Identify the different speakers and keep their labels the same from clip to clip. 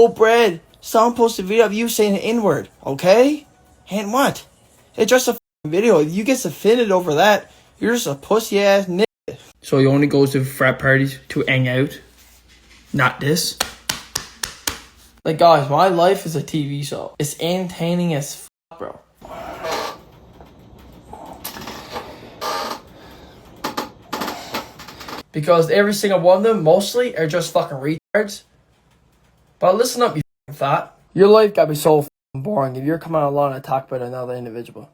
Speaker 1: Oh, Brad, someone posted a video of you saying the N-word, okay? And what? It's just a video. If you get offended over that, you're just a pussy-ass nigga. So he only goes to frat parties to hang out? Not this? Like, guys, my life is a TV show. It's entertaining as fuck, bro. Because every single one of them, mostly, are just fucking retards. But listen up, you fucking thought. Your life gotta be so fucking boring if you're coming along and talk about another individual.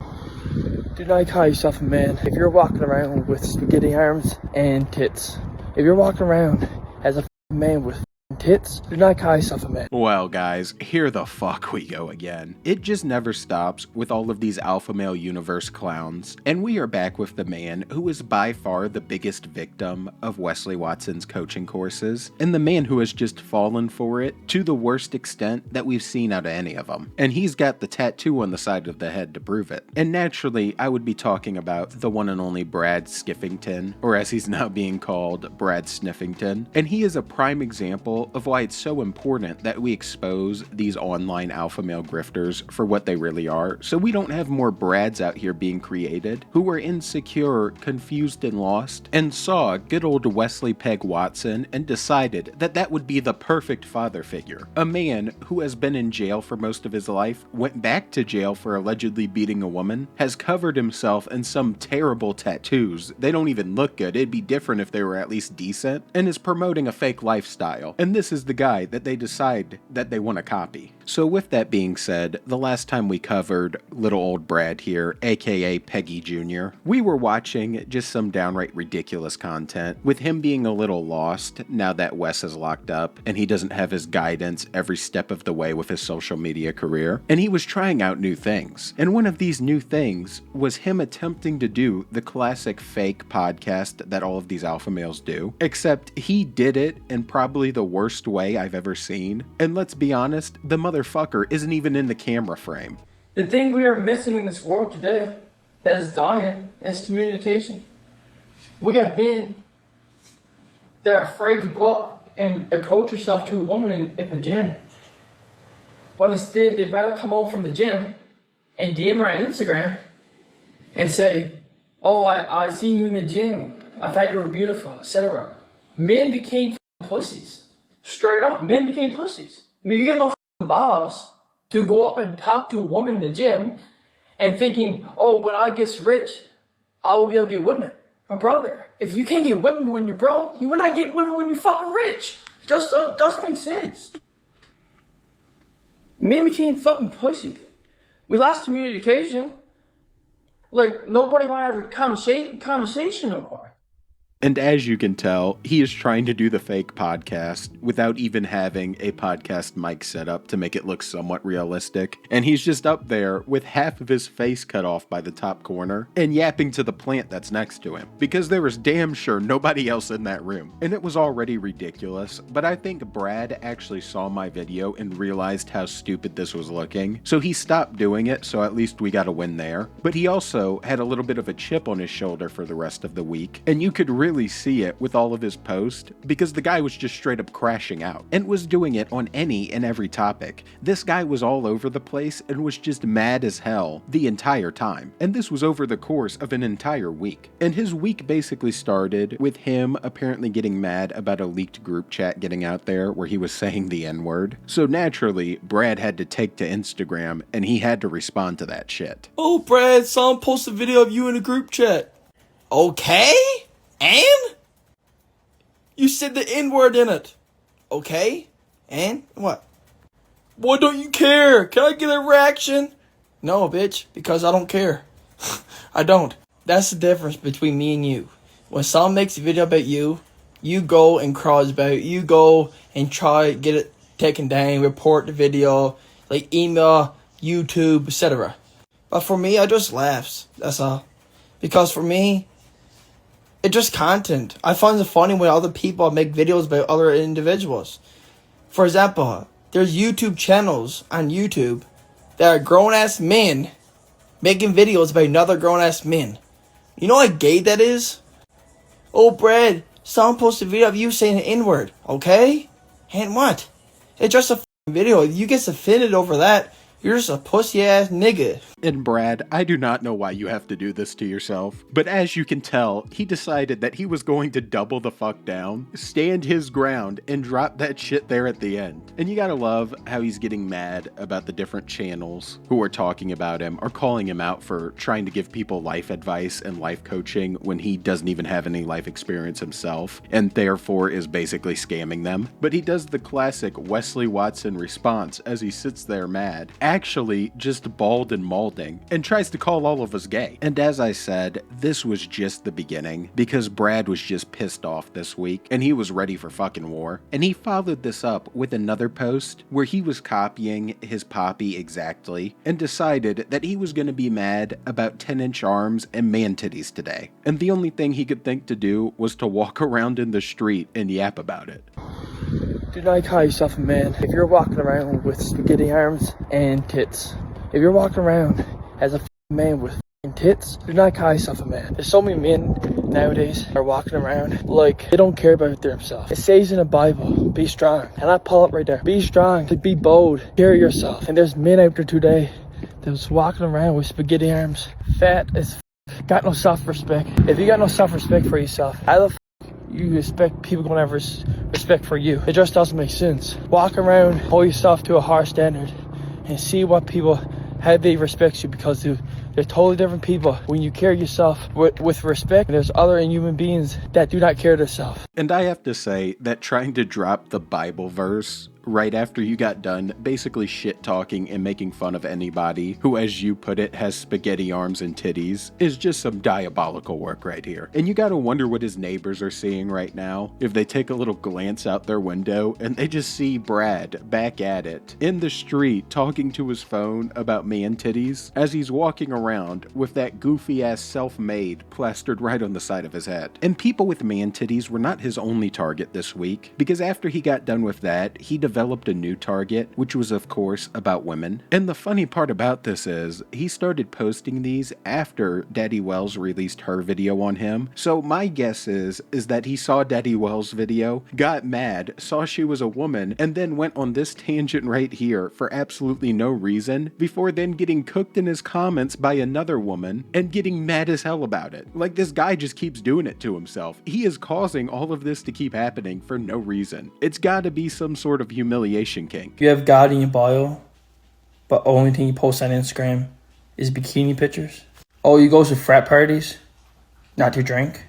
Speaker 1: Do not call yourself a man if you're walking around with spaghetti arms and tits. If you're walking around as a fucking man with tits, do not call yourself a man.
Speaker 2: Well, guys, here the fuck we go again. It just never stops with all of these alpha male universe clowns, and we are back with the man who is by far the biggest victim of Wesley Watson's coaching courses, and the man who has just fallen for it to the worst extent that we've seen out of any of them. And he's got the tattoo on the side of the head to prove it. And naturally, I would be talking about the one and only Brad Skiffington, or as he's now being called, Brad Sniffington. And he is a prime example of why it's so important that we expose these online alpha male grifters for what they really are, so we don't have more Brads out here being created who were insecure, confused, and lost, and saw good old Wesley Peg Watson and decided that that would be the perfect father figure. A man who has been in jail for most of his life, went back to jail for allegedly beating a woman, has covered himself in some terrible tattoos. They don't even look good. It'd be different if they were at least decent, and is promoting a fake lifestyle. And this is the guy that they decide that they want to copy. So with that being said, the last time we covered little old Brad here, aka Peggy Jr., we were watching just some downright ridiculous content with him being a little lost now that Wes is locked up and he doesn't have his guidance every step of the way with his social media career. And he was trying out new things. And one of these new things was him attempting to do the classic fake podcast that all of these alpha males do, except he did it in probably the worst way I've ever seen. And let's be honest, the motherfucker isn't even in the camera frame.
Speaker 1: The thing we are missing in this world today that is dying is communication. We got men that are afraid to go up and approach yourself to a woman in the gym. But instead, they'd rather come home from the gym and DM her on Instagram and say, oh, I seen you in the gym. I thought you were beautiful, etc. Men became pussies. Straight up, men became pussies. I mean, you get no balls to go up and talk to a woman in the gym and thinking, oh, when I get rich, I will be able to get women. My brother, if you can't get women when you're broke, you will not get women when you're fucking rich. It just doesn't make sense. Men became fucking pussy. We lost communication. Like, nobody want to have a conversation no more.
Speaker 2: And as you can tell, he is trying to do the fake podcast without even having a podcast mic set up to make it look somewhat realistic. And he's just up there with half of his face cut off by the top corner and yapping to the plant that's next to him. Because there was damn sure nobody else in that room. And it was already ridiculous, but I think Brad actually saw my video and realized how stupid this was looking. So he stopped doing it, so at least we got a win there. But he also had a little bit of a chip on his shoulder for the rest of the week. And you could really see it with all of his posts because the guy was just straight up crashing out and was doing it on any and every topic. This guy was all over the place and was just mad as hell the entire time. And this was over the course of an entire week. And his week basically started with him apparently getting mad about a leaked group chat getting out there where he was saying the N-word. So naturally, Brad had to take to Instagram and he had to respond to that shit.
Speaker 1: Oh, Brad, someone posted a video of you in a group chat. Okay? And? You said the N-word in it. Okay? And? What? Why don't you care? Can I get a reaction? No, bitch, because I don't care. I don't. That's the difference between me and you. When someone makes a video about you, you go and cries about it. You go and try to get it taken down, report the video, like email, YouTube, etc. But for me, I just laughs. That's all. Because for me, it's just content. I find it funny when other people make videos about other individuals. For example, there's YouTube channels on YouTube that are grown-ass men making videos about another grown-ass men. You know how gay that is? Oh, Brad, someone posted a video of you saying the N-word, okay? And what? It's just a video. You get offended over that, you're just a pussy ass nigga.
Speaker 2: And Brad, I do not know why you have to do this to yourself, but as you can tell, he decided that he was going to double the fuck down, stand his ground, and drop that shit there at the end. And you gotta love how he's getting mad about the different channels who are talking about him or calling him out for trying to give people life advice and life coaching when he doesn't even have any life experience himself, and therefore is basically scamming them. But he does the classic Wesley Watson response as he sits there mad, actually just bald and mauled, and tries to call all of us gay. And as I said, this was just the beginning, because Brad was just pissed off this week and he was ready for fucking war. And he followed this up with another post where he was copying his poppy exactly and decided that he was going to be mad about 10-inch arms and man titties today. And the only thing he could think to do was to walk around in the street and yap about it.
Speaker 1: Do not call yourself a man if you're walking around with spaghetti arms and tits. If you're walking around as a man with tits, do not call yourself a man. There's so many men nowadays that are walking around like they don't care about themselves. It says in the Bible, be strong. And I pull up right there. Be strong, to be bold, carry yourself. And there's men out there today that's walking around with spaghetti arms, fat as got no self-respect. If you got no self-respect for yourself, how the you expect people gonna have respect for you? It just doesn't make sense. Walk around, hold yourself to a high standard, and see what people, how they respect you, because they're totally different people. When you carry yourself with respect, there's other human beings that do not care themselves.
Speaker 2: And I have to say that trying to drop the Bible verse right after you got done basically shit talking and making fun of anybody who, as you put it, has spaghetti arms and titties is just some diabolical work right here. And you gotta wonder what his neighbors are seeing right now if they take a little glance out their window and they just see Brad back at it in the street talking to his phone about man titties as he's walking around with that goofy ass self-made plastered right on the side of his head. And people with man titties were not his only target this week, because after he got done with that, he developed a new target, which was of course about women. And the funny part about this is he started posting these after Daddy Wells released her video on him. So my guess is that he saw Daddy Wells' video, got mad, saw she was a woman, and then went on this tangent right here for absolutely no reason, before then getting cooked in his comments by another woman and getting mad as hell about it. Like, this guy just keeps doing it to himself. He is causing all of this to keep happening for no reason. It's gotta be some sort of humiliation kink.
Speaker 1: You have God in your bio, but only thing you post on Instagram is bikini pictures. Oh, you go to frat parties, not to drink.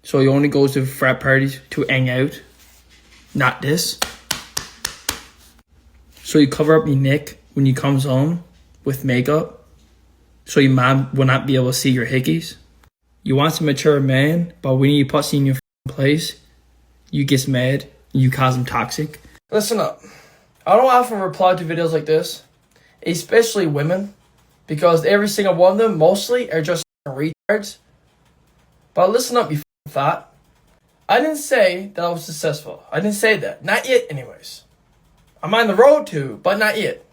Speaker 1: So he only goes to frat parties to hang out, not this. So you cover up your neck when you comes home with makeup, so your mom will not be able to see your hickeys. You want to mature man, but when you put in your place, you get mad and you cause them toxic. Listen up. I don't often reply to videos like this, especially women, because every single one of them mostly are just retards. But listen up, you thought. I didn't say that I was successful. I didn't say that. Not yet, anyways. I'm on the road to, but not yet.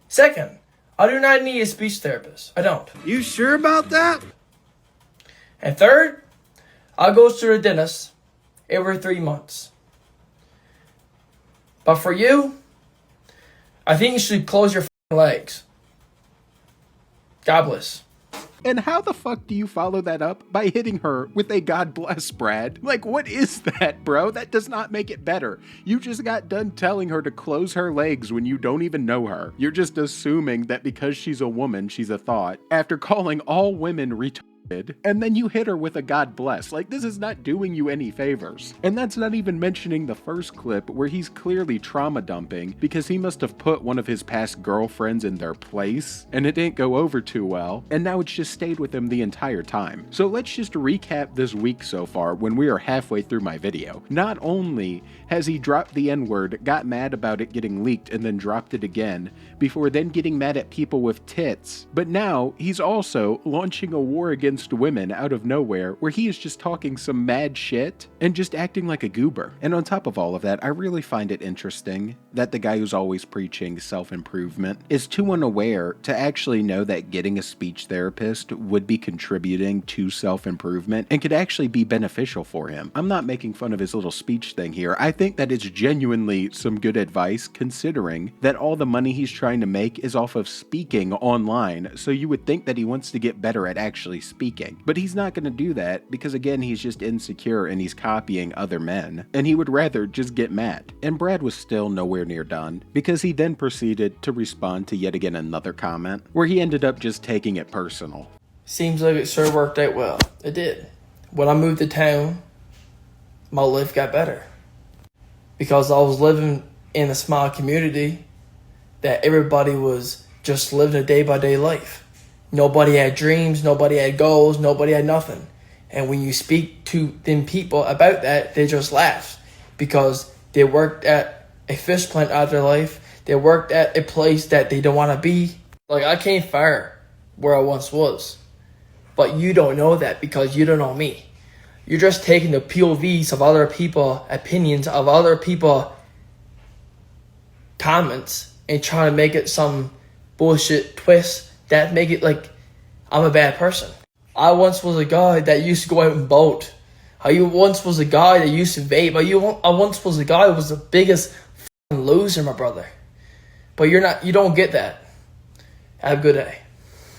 Speaker 1: Second, I do not need a speech therapist. I don't.
Speaker 2: You sure about that?
Speaker 1: And third, I go to the dentist every 3 months. But for you, I think you should close your legs. God bless.
Speaker 2: And how the fuck do you follow that up by hitting her with a God bless, Brad? Like, what is that, bro? That does not make it better. You just got done telling her to close her legs when you don't even know her. You're just assuming that because she's a woman, she's a thought, after calling all women retarded. And then you hit her with a God bless. Like, this is not doing you any favors. And that's not even mentioning the first clip where he's clearly trauma dumping because he must have put one of his past girlfriends in their place and it didn't go over too well, and now it's just stayed with him the entire time. So let's just recap this week so far when we are halfway through my video. Not only has he dropped the N-word, got mad about it getting leaked, and then dropped it again, before then getting mad at people with tits, but now he's also launching a war against against women out of nowhere where he is just talking some mad shit and just acting like a goober. And on top of all of that, I really find it interesting that the guy who's always preaching self-improvement is too unaware to actually know that getting a speech therapist would be contributing to self-improvement and could actually be beneficial for him. I'm not making fun of his little speech thing here. I think that it's genuinely some good advice considering that all the money he's trying to make is off of speaking online, so you would think that he wants to get better at actually speaking. But he's not going to do that because again, he's just insecure and he's copying other men, and he would rather just get mad. And Brad was still nowhere near done because he then proceeded to respond to yet again another comment where he ended up just taking it personal.
Speaker 1: Seems like it sure worked out well. It did. When I moved to town, my life got better because I was living in a small community that everybody was just living a day-by-day life. Nobody had dreams, nobody had goals, nobody had nothing. And when you speak to them people about that, they just laugh because they worked at a fish plant out of their life. They worked at a place that they don't want to be. Like, I came far where I once was. But you don't know that because you don't know me. You're just taking the POVs of other people, opinions of other people, comments, and trying to make it some bullshit twist that make it like I'm a bad person. I once was a guy that used to go out and boat. I once was a guy that used to vape. I once was a guy that was the biggest loser, my brother. But you don't get that. Have a good day.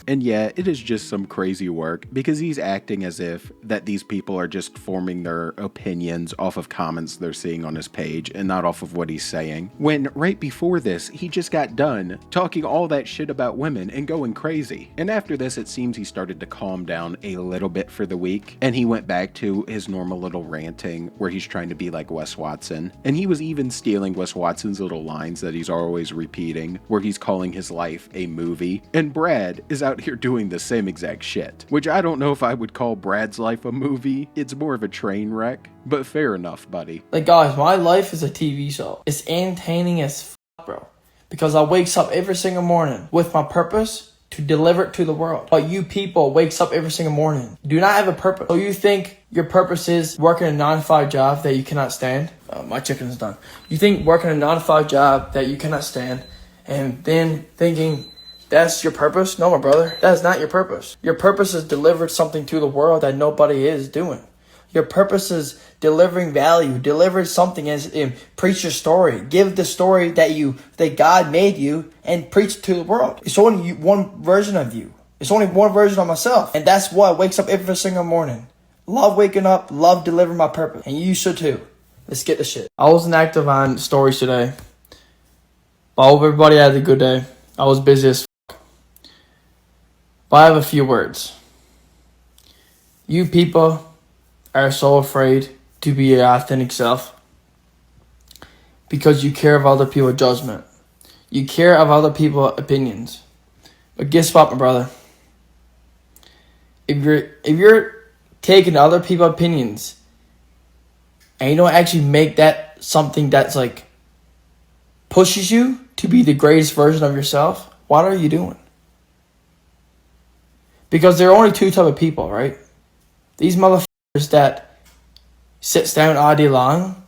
Speaker 2: And yeah, it is just some crazy work because he's acting as if that these people are just forming their opinions off of comments they're seeing on his page and not off of what he's saying. When right before this, he just got done talking all that shit about women and going crazy. And after this, it seems he started to calm down a little bit for the week and he went back to his normal little ranting where he's trying to be like Wes Watson. And he was even stealing Wes Watson's little lines that he's always repeating where he's calling his life a movie. And Brad is out here doing the same exact shit, which I don't know if I would call Brad's life a movie. It's more of a train wreck, but fair enough, buddy.
Speaker 1: Like, guys, my life is a TV show. It's entertaining as f***, bro. Because I wakes up every single morning with my purpose to deliver it to the world. But you people wakes up every single morning, do not have a purpose. So you think your purpose is working a 9-to-5 job that you cannot stand? My chicken is done. You think working a 9-to-5 job that you cannot stand and then thinking that's your purpose? No, my brother. That is not your purpose. Your purpose is deliver something to the world that nobody is doing. Your purpose is delivering value, deliver something as preach your story. Give the story that God made you and preach it to the world. It's only one version of you. It's only one version of myself. And that's why I wakes up every single morning. Love waking up, love delivering my purpose. And you should too. Let's get the shit. I wasn't active on stories today. I hope everybody had a good day. I was busy as but I have a few words. You people are so afraid to be your authentic self because you care of other people's judgment. You care of other people's opinions. But guess what, my brother? If you're taking other people's opinions and you don't actually make that something that's like pushes you to be the greatest version of yourself, what are you doing? Because there are only two type of people, right? These motherfuckers that sits down all day long,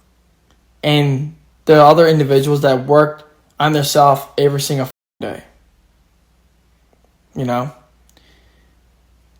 Speaker 1: and the other individuals that work on their self every single day. You know?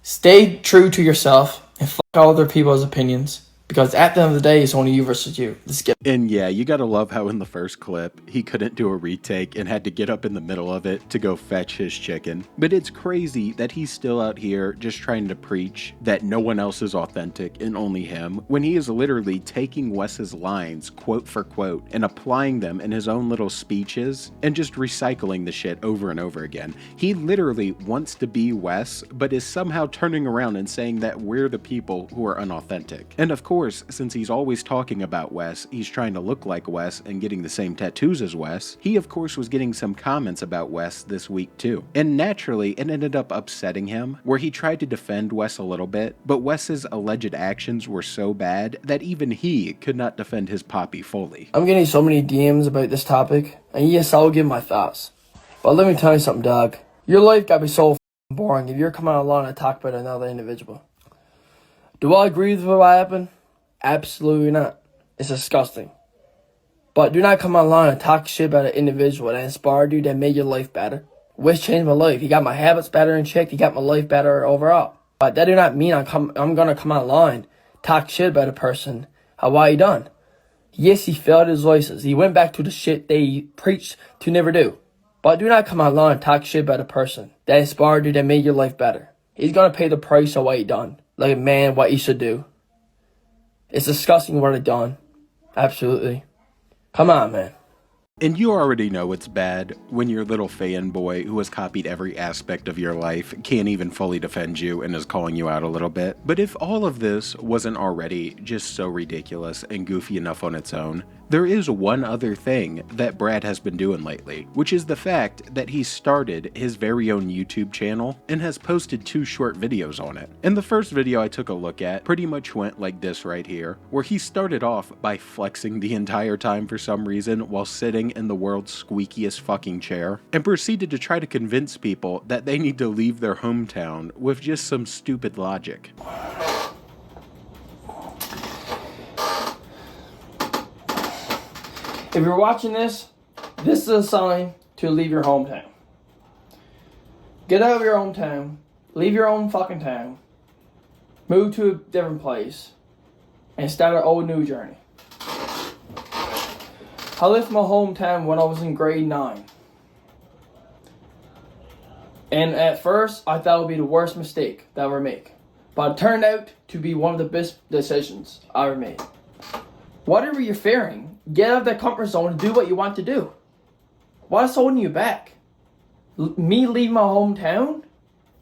Speaker 1: Stay true to yourself and fuck all other people's opinions. Because at the end of the day, it's only you versus you. Let's get.
Speaker 2: And yeah, you gotta love how in the first clip, he couldn't do a retake and had to get up in the middle of it to go fetch his chicken. But it's crazy that he's still out here just trying to preach that no one else is authentic and only him, when he is literally taking Wes's lines quote for quote and applying them in his own little speeches and just recycling the shit over and over again. He literally wants to be Wes, but is somehow turning around and saying that we're the people who are unauthentic. And of course, since he's always talking about Wes, he's trying to look like Wes and getting the same tattoos as Wes. He of course was getting some comments about Wes this week too. And naturally, it ended up upsetting him, where he tried to defend Wes a little bit, but Wes's alleged actions were so bad that even he could not defend his poppy fully.
Speaker 1: I'm getting so many DMs about this topic, and yes, I'll give my thoughts. But let me tell you something, dog. Your life gotta be so Boring if you're coming along and talk about another individual. Do I agree with what happened? Absolutely not. It's disgusting. But do not come online and talk shit about an individual that inspired you, that made your life better. Wes changed my life. He got my habits better in check. He got my life better overall. But that do not mean I'm gonna come online, talk shit about a person. Why he done? Yes, he failed his voices. He went back to the shit they preached to never do. But do not come online and talk shit about a person that inspired you, that made your life better. He's gonna pay the price of what he done. Like a man, what he should do. It's disgusting what he done. Absolutely. Come on, man.
Speaker 2: And you already know it's bad when your little fanboy who has copied every aspect of your life can't even fully defend you and is calling you out a little bit. But if all of this wasn't already just so ridiculous and goofy enough on its own, there is one other thing that Brad has been doing lately, which is the fact that he started his very own YouTube channel and has posted 2 short videos on it. And the first video I took a look at pretty much went like this right here, where he started off by flexing the entire time for some reason while sitting in the world's squeakiest fucking chair, and proceeded to try to convince people that they need to leave their hometown with just some stupid logic.
Speaker 1: If you're watching this, this is a sign to leave your hometown. Get out of your hometown, leave your own fucking town, move to a different place, and start an old new journey. I left my hometown when I was in grade 9. And at first, I thought it would be the worst mistake that I ever make. But it turned out to be one of the best decisions I ever made. Whatever you're fearing, get out of that comfort zone and do what you want to do. What's holding you back? Me leaving my hometown?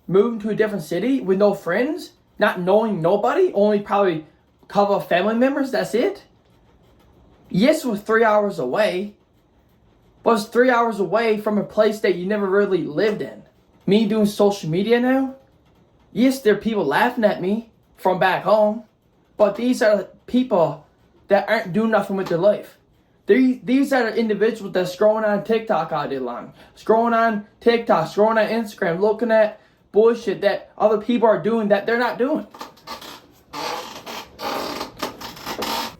Speaker 1: Moving to a different city with no friends? Not knowing nobody? Only probably a couple of family members? That's it? Yes, it was 3 hours away. But it's 3 hours away from a place that you never really lived in. Me doing social media now? Yes, there are people laughing at me from back home. But these are people that aren't doing nothing with their life. These are the individuals that's scrolling on TikTok all day long. Scrolling on TikTok, scrolling on Instagram, looking at bullshit that other people are doing that they're not doing.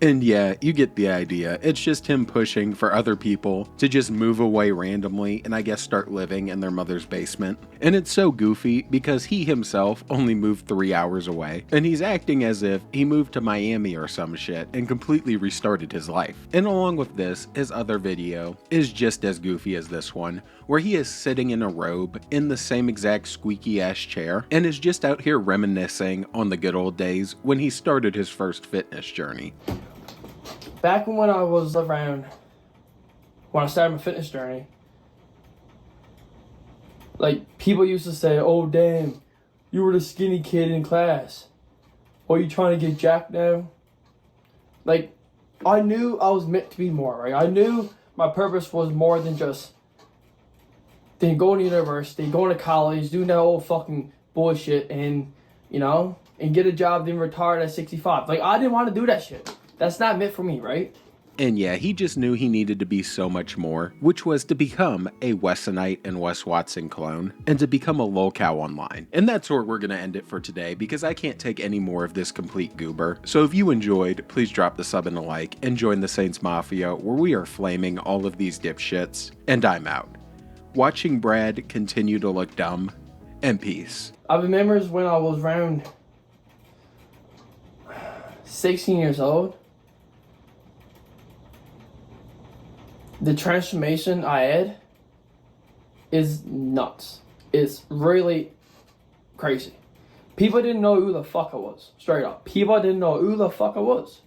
Speaker 2: And yeah, you get the idea. It's just him pushing for other people to just move away randomly and I guess start living in their mother's basement. And it's so goofy because he himself only moved 3 hours away. And he's acting as if he moved to Miami or some shit and completely restarted his life. And along with this, his other video is just as goofy as this one, where he is sitting in a robe in the same exact squeaky ass chair and is just out here reminiscing on the good old days when he started his first fitness journey.
Speaker 1: Back when I was around, when I started my fitness journey, like, people used to say, oh damn, you were the skinny kid in class. Are you trying to get jacked now? Like, I knew I was meant to be more, right? I knew my purpose was more than just going to university, going to college, doing that old fucking bullshit and, you know, and get a job, then retire at 65. Like, I didn't want to do that shit. That's not meant for me, right?
Speaker 2: And yeah, he just knew he needed to be so much more, which was to become a Wesonite and Wes Watson clone, and to become a lolcow online. And that's where we're going to end it for today, because I can't take any more of this complete goober. So if you enjoyed, please drop the sub and a like, and join the Saints Mafia, where we are flaming all of these dipshits. And I'm out. Watching Brad continue to look dumb, and peace.
Speaker 1: I remember when I was around 16 years old, the transformation I had is nuts. It's really crazy. People didn't know who the fuck I was. Straight up. People didn't know who the fuck I was.